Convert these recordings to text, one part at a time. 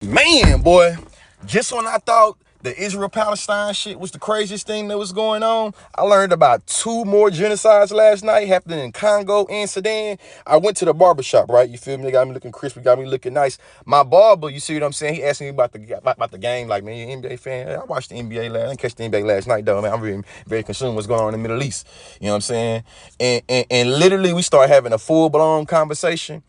Man, boy, just when I thought the Israel-Palestine shit was the craziest thing that was going on, I learned about two more genocides last night happening in Congo and Sudan. I went to the barbershop, right? You feel me? They got me looking crispy, got me looking nice. My barber, you see what I'm saying? He asked me about the game. Like, man, you an NBA fan? I watched the NBA last. I didn't catch the NBA last night, though, man. I'm really very consumed what's going on in the Middle East. You know what I'm saying? And literally, we started having a full-blown conversation.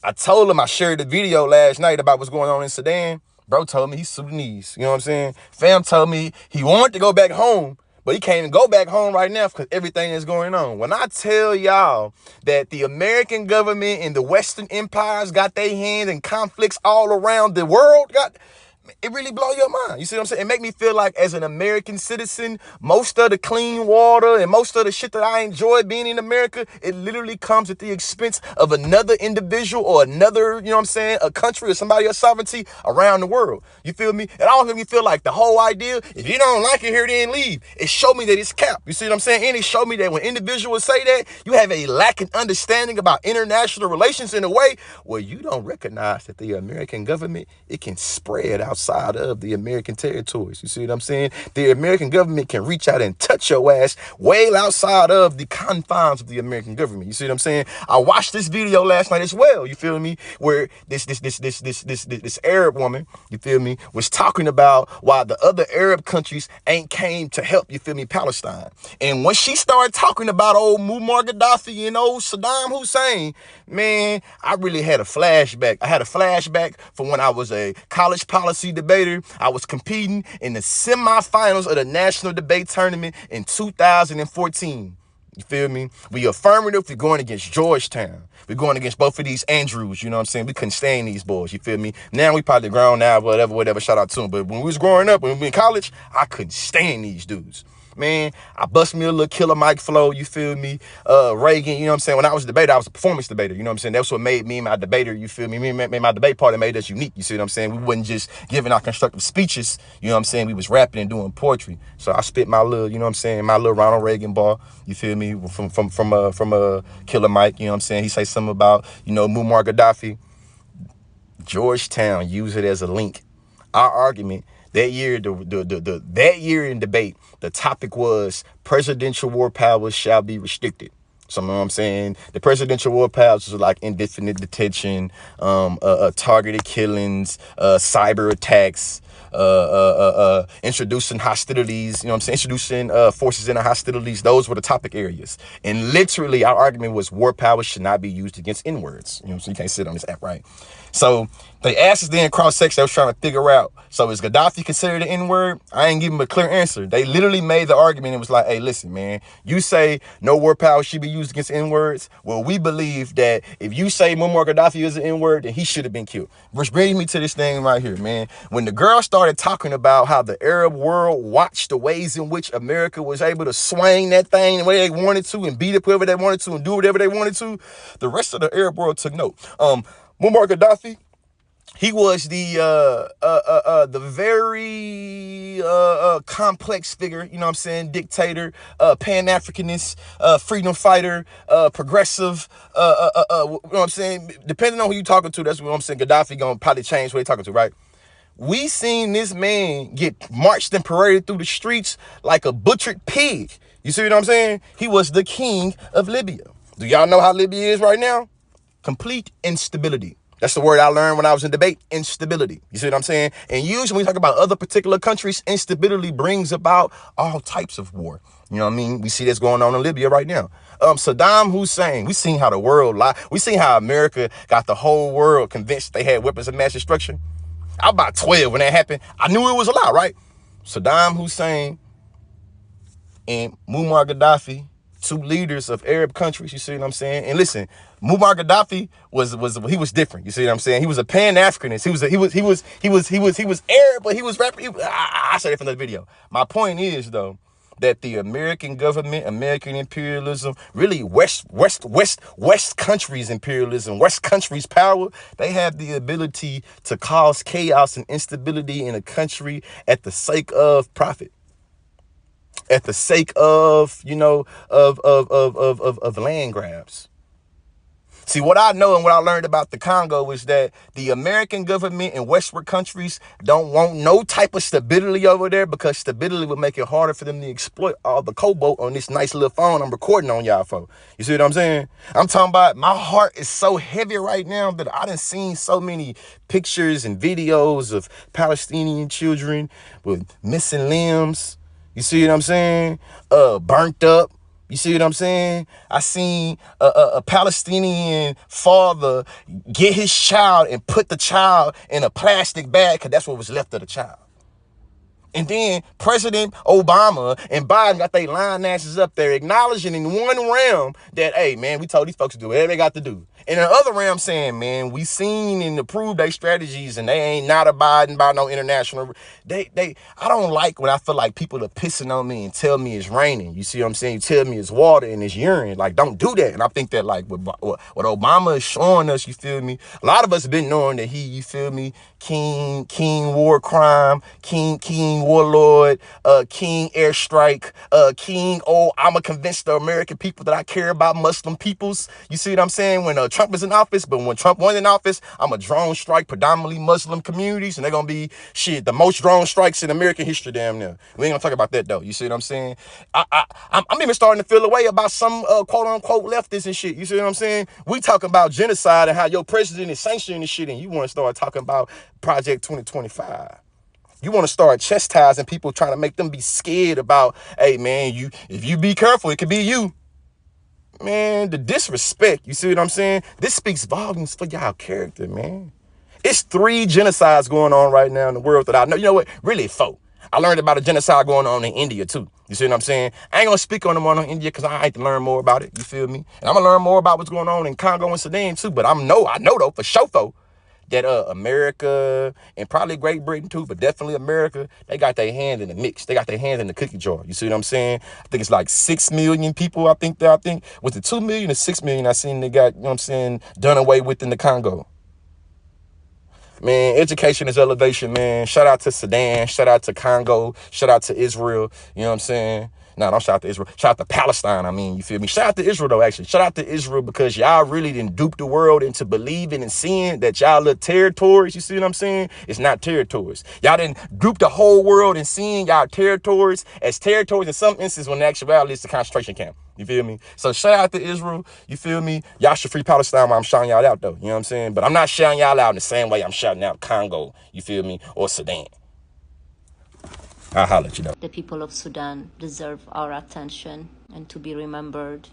I told him I shared the video last night about what's going on in Sudan. Bro told me he's Sudanese. You know what I'm saying? Fam told me he wanted to go back home, but he can't even go back home right now because everything is going on. When I tell y'all that the American government and the Western empires got their hands in conflicts all around the world, it really blow your mind. You see what I'm saying? It make me feel like as an American citizen, most of the clean water and most of the shit that I enjoy being in America, it literally comes at the expense of another individual or another, you know what I'm saying, a country or somebody else's sovereignty around the world. You feel me? And also make me feel like the whole idea, if you don't like it here, then leave. It showed me that it's cap. You see what I'm saying? And it showed me that when individuals say that, you have a lacking understanding about international relations in a way where you don't recognize that the American government, it can spread outside of the American territories. You see what I'm saying? The American government can reach out and touch your ass way outside of the confines of the American government. You see what I'm saying? I watched this video last night as well. You feel me? Where this Arab woman, you feel me, was talking about why the other Arab countries ain't came to help, you feel me, Palestine. And when she started talking about old Muammar Gaddafi and old Saddam Hussein, man, I really had a flashback. I had a flashback from when I was a college policy debater. I was competing in the semifinals of the national debate tournament in 2014. You feel me? We affirmative. We're going against Georgetown. We're going against both of these Andrews. You know what I'm saying? We couldn't stand these boys. You feel me? Now we probably grown now, whatever. Shout out to them. But when we was growing up, when we were in college, I couldn't stand these dudes. Man, I bust me a little Killer Mike flow, you feel me? Reagan, you know what I'm saying? When I was a debater, I was a performance debater, you know what I'm saying? That's what made me my debater, you feel me? Made my debate party made us unique, you see what I'm saying? We wasn't just giving our constructive speeches, you know what I'm saying? We was rapping and doing poetry. So I spit my little, you know what I'm saying, my little Ronald Reagan bar, you feel me? From Killer Mike, you know what I'm saying? He say something about, you know, Muammar Gaddafi. Georgetown, use it as a link. Our argument that year, that year in debate, the topic was presidential war powers shall be restricted. So, you know what I'm saying? The presidential war powers was like indefinite detention, targeted killings, cyber attacks, introducing hostilities, you know what I'm saying? Introducing forces into hostilities. Those were the topic areas. And literally, our argument was war powers should not be used against N-words. You know, so you can't sit on this app, right? So they asked us then cross-section, I was trying to figure out, so is Gaddafi considered an N-word? I ain't give them a clear answer. They literally made the argument and was like, hey, listen, man, you say no war power should be used against N-words. Well, we believe that if you say Muammar Gaddafi is an N-word, then he should have been killed. Which brings me to this thing right here, man. When the girl started talking about how the Arab world watched the ways in which America was able to swing that thing the way they wanted to and beat up whoever they wanted to and do whatever they wanted to, the rest of the Arab world took note. Muammar Gaddafi, he was the very complex figure, you know what I'm saying, dictator, Pan-Africanist, freedom fighter, progressive, you know what I'm saying, depending on who you talking to, that's what I'm saying, Gaddafi gonna probably change who they talking to, right? We seen this man get marched and paraded through the streets like a butchered pig. You see what I'm saying? He was the king of Libya. Do y'all know how Libya is right now? Complete instability. That's the word I learned when I was in debate, instability. You see what I'm saying? And usually when we talk about other particular countries, instability brings about all types of war. You know what I mean? We see this going on in Libya right now. Saddam Hussein, we seen how the world lied. We seen how America got the whole world convinced they had weapons of mass destruction. I was about 12 when that happened. I knew it was a lie, right? Saddam Hussein and Muammar Gaddafi, two leaders of Arab countries, you see what I'm saying? And listen, Muammar Gaddafi was different. You see what I'm saying? He was a Pan-Africanist. He was Arab, but he was rapping. I said it from the video. My point is though that the American government, American imperialism, really West countries imperialism, West countries power, they have the ability to cause chaos and instability in a country at the sake of profit. At the sake of, you know, of land grabs. See, what I know and what I learned about the Congo is that the American government and westward countries don't want no type of stability over there, because stability would make it harder for them to exploit all the cobalt on this nice little phone I'm recording on y'all for. You see what I'm saying? I'm talking about, my heart is so heavy right now that I done seen so many pictures and videos of Palestinian children with missing limbs. You see what I'm saying? Burnt up. You see what I'm saying? I seen a Palestinian father get his child and put the child in a plastic bag, because that's what was left of the child. And then President Obama and Biden got their line asses up there acknowledging in one realm that, hey, man, we told these folks to do whatever they got to do. And in the other realm saying, man, we seen and approved their strategies and they ain't not abiding by no international. I don't like when I feel like people are pissing on me and tell me it's raining. You see what I'm saying? You tell me it's water and it's urine. Like, don't do that. And I think that, like, what Obama is showing us, you feel me? A lot of us have been knowing that he, you feel me, King war crime, King warlord, King airstrike, King, I'ma convince the American people that I care about Muslim peoples. You see what I'm saying? When Trump is in office, but when Trump wasn't in office, I'm a drone strike predominantly Muslim communities, and they're gonna be the most drone strikes in American history, damn near. We ain't gonna talk about that though. You see what I'm saying? I'm even starting to feel a way about some quote unquote leftists and shit. You see what I'm saying? We talking about genocide and how your president is sanctioning this shit, and you want to start talking about Project 2025. You want to start chastising people, trying to make them be scared about, hey, man, if you be careful, it could be you. Man, the disrespect, you see what I'm saying? This speaks volumes for y'all character, man. It's 3 genocides going on right now in the world that I know. You know what? Really, 4. I learned about a genocide going on in India, too. You see what I'm saying? I ain't going to speak on the one on India because I like to learn more about it. You feel me? And I'm going to learn more about what's going on in Congo and Sudan, too. But I know though, for sure, though, that America and probably Great Britain too, but definitely America, they got their hand in the mix. They got their hand in the cookie jar. You see what I'm saying? I think it's like 6 million people. I think was it 2 million or 6 million? I seen they got, you know what I'm saying, done away with in the Congo. Man, education is elevation, man. Shout out to Sudan. Shout out to Congo. Shout out to Israel. You know what I'm saying? No, don't shout out to Israel. Shout out to Palestine, I mean, you feel me? Shout out to Israel, though, actually. Shout out to Israel, because y'all really didn't dupe the world into believing and seeing that y'all little territories, you see what I'm saying? It's not territories. Y'all didn't dupe the whole world and seeing y'all territories as territories in some instances, when in actuality it's a concentration camp. You feel me? So shout out to Israel. You feel me? Y'all should free Palestine while I'm shouting y'all out, though. You know what I'm saying? But I'm not shouting y'all out in the same way I'm shouting out Congo, you feel me? Or Sudan. I'll holler at you, though. The people of Sudan deserve our attention and to be remembered.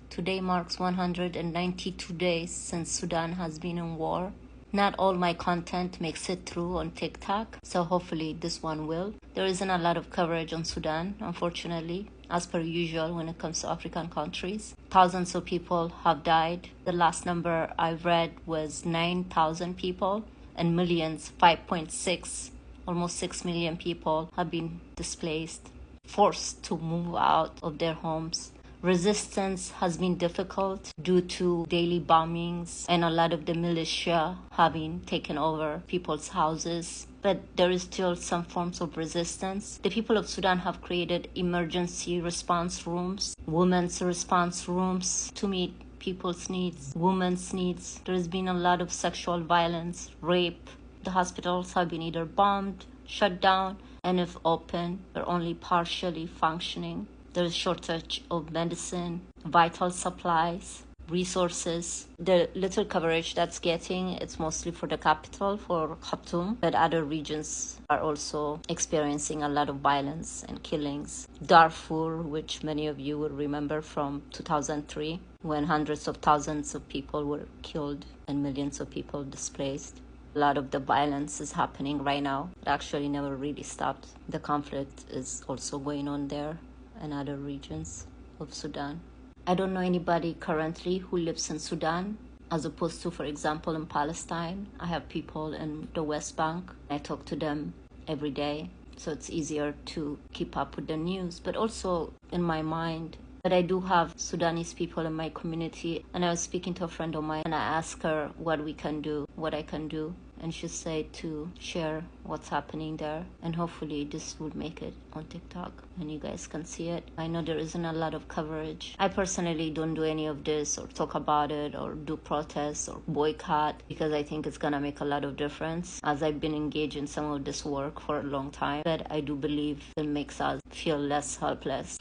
Today marks 192 days since Sudan has been in war. Not all my content makes it through on TikTok, so hopefully this one will. There isn't a lot of coverage on Sudan, unfortunately, as per usual when it comes to African countries. Thousands of people have died. The last number I read was 9,000 people, and millions, 5.6, almost 6 million people have been displaced, forced to move out of their homes. Resistance has been difficult due to daily bombings and a lot of the militia having taken over people's houses. But there is still some forms of resistance. The people of Sudan have created emergency response rooms, women's response rooms to meet people's needs, women's needs. There has been a lot of sexual violence, rape. The hospitals have been either bombed, shut down, and if open, they're only partially functioning. There's shortage of medicine, vital supplies, resources. The little coverage that's getting, it's mostly for the capital, for Khartoum, but other regions are also experiencing a lot of violence and killings. Darfur, which many of you will remember from 2003, when hundreds of thousands of people were killed and millions of people displaced. A lot of the violence is happening right now. It actually never really stopped. The conflict is also going on there and other regions of Sudan. I don't know anybody currently who lives in Sudan, as opposed to, for example, in Palestine. I have people in the West Bank. I talk to them every day, so it's easier to keep up with the news. But also in my mind, but I do have Sudanese people in my community, and I was speaking to a friend of mine, and I asked her what we can do, what I can do, and she said to share what's happening there, and hopefully this will make it on TikTok and you guys can see it. I know there isn't a lot of coverage. I personally don't do any of this or talk about it or do protests or boycott because I think it's gonna make a lot of difference, as I've been engaged in some of this work for a long time, but I do believe it makes us feel less helpless.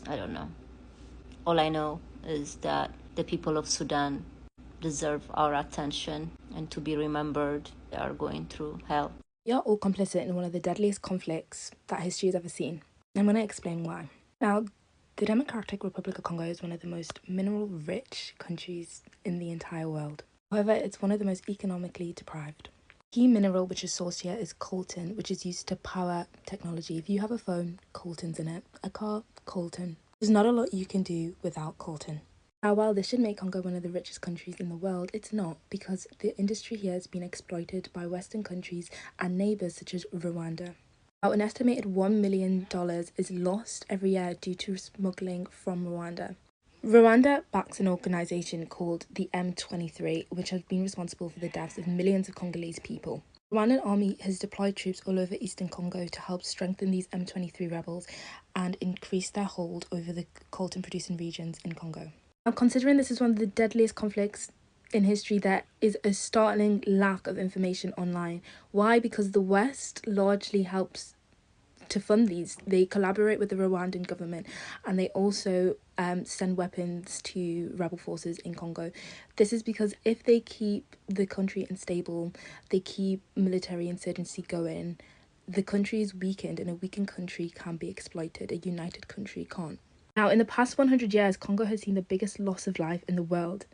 I don't know. All I know is that the people of Sudan deserve our attention and to be remembered. They are going through hell. You're all complicit in one of the deadliest conflicts that history has ever seen. I'm going to explain why. Now, the Democratic Republic of Congo is one of the most mineral-rich countries in the entire world. However, it's one of the most economically deprived. Key mineral which is sourced here is coltan, which is used to power technology. If you have a phone, coltan's in it. A car, coltan. There's not a lot you can do without coltan. Now, while this should make Congo one of the richest countries in the world, it's not, because the industry here has been exploited by Western countries and neighbours such as Rwanda. Now, an estimated $1 million is lost every year due to smuggling from Rwanda. Rwanda backs an organisation called the M23, which has been responsible for the deaths of millions of Congolese people. The Rwandan army has deployed troops all over eastern Congo to help strengthen these M23 rebels and increase their hold over the coltan-producing regions in Congo. Now, considering this is one of the deadliest conflicts in history, there is a startling lack of information online. Why? Because the West largely helps to fund these. They collaborate with the Rwandan government and they also send weapons to rebel forces in Congo. This is because if they keep the country unstable, they keep military insurgency going, the country is weakened, and a weakened country can be exploited. A united country can't. Now, in the past 100 years, Congo has seen the biggest loss of life in the world,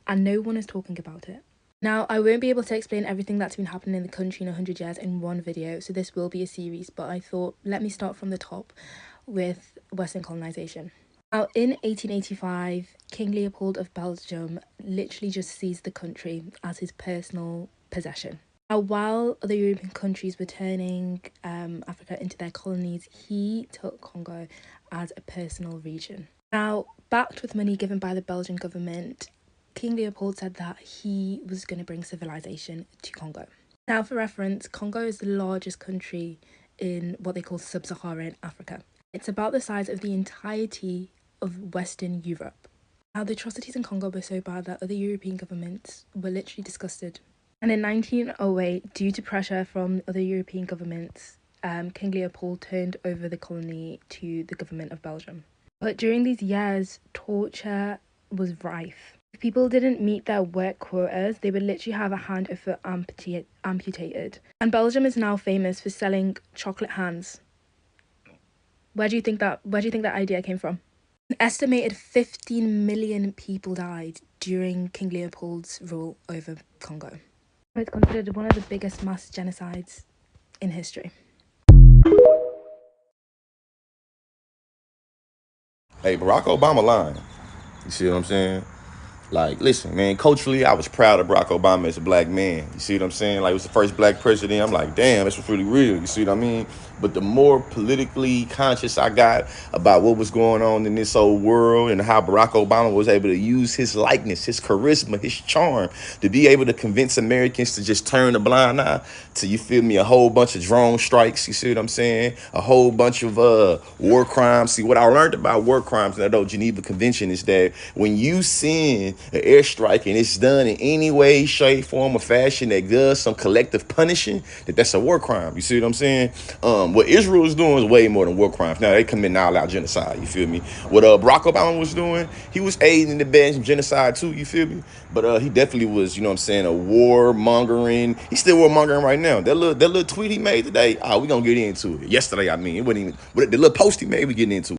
and no one is talking about it. Now, I won't be able to explain everything that's been happening in the country in 100 years in one video, so this will be a series, but I thought, let me start from the top with Western colonization. Now, in 1885, King Leopold of Belgium literally just seized the country as his personal possession. Now, while other European countries were turning Africa into their colonies, he took Congo as a personal region. Now, backed with money given by the Belgian government, King Leopold said that he was going to bring civilization to Congo. Now, for reference, Congo is the largest country in what they call sub-Saharan Africa. It's about the size of the entirety of Western Europe. Now, the atrocities in Congo were so bad that other European governments were literally disgusted. And in 1908, due to pressure from other European governments, King Leopold turned over the colony to the government of Belgium. But during these years, torture was rife. If people didn't meet their work quotas, they would literally have a hand or foot amputated. And Belgium is now famous for selling chocolate hands. Where do you think that idea came from? An estimated 15 million people died during King Leopold's rule over Congo. It's considered one of the biggest mass genocides in history. Hey, Barack Obama lying. You see what I'm saying? Like, listen, man, culturally, I was proud of Barack Obama as a black man. You see what I'm saying? Like, it was the first black president. I'm like, damn, this was really real. You see what I mean? But the more politically conscious I got about what was going on in this old world and how Barack Obama was able to use his likeness, his charisma, his charm to be able to convince Americans to just turn a blind eye to, you feel me, a whole bunch of drone strikes. You see what I'm saying? A whole bunch of war crimes. See, what I learned about war crimes in that old Geneva Convention is that when you send an airstrike and it's done in any way, shape, form, or fashion that does some collective punishing, that's a war crime. You see what I'm saying? What Israel is doing is way more than war crimes. Now they commit all-out genocide. You feel me? What Barack Obama was doing, he was aiding and abetting some genocide too. You feel me? But he definitely was, you know what I'm saying, a war mongering. He's still war mongering right now. That little tweet he made today, we're gonna get into it. Yesterday, I mean, it wasn't even, but the little post he made, we getting into it.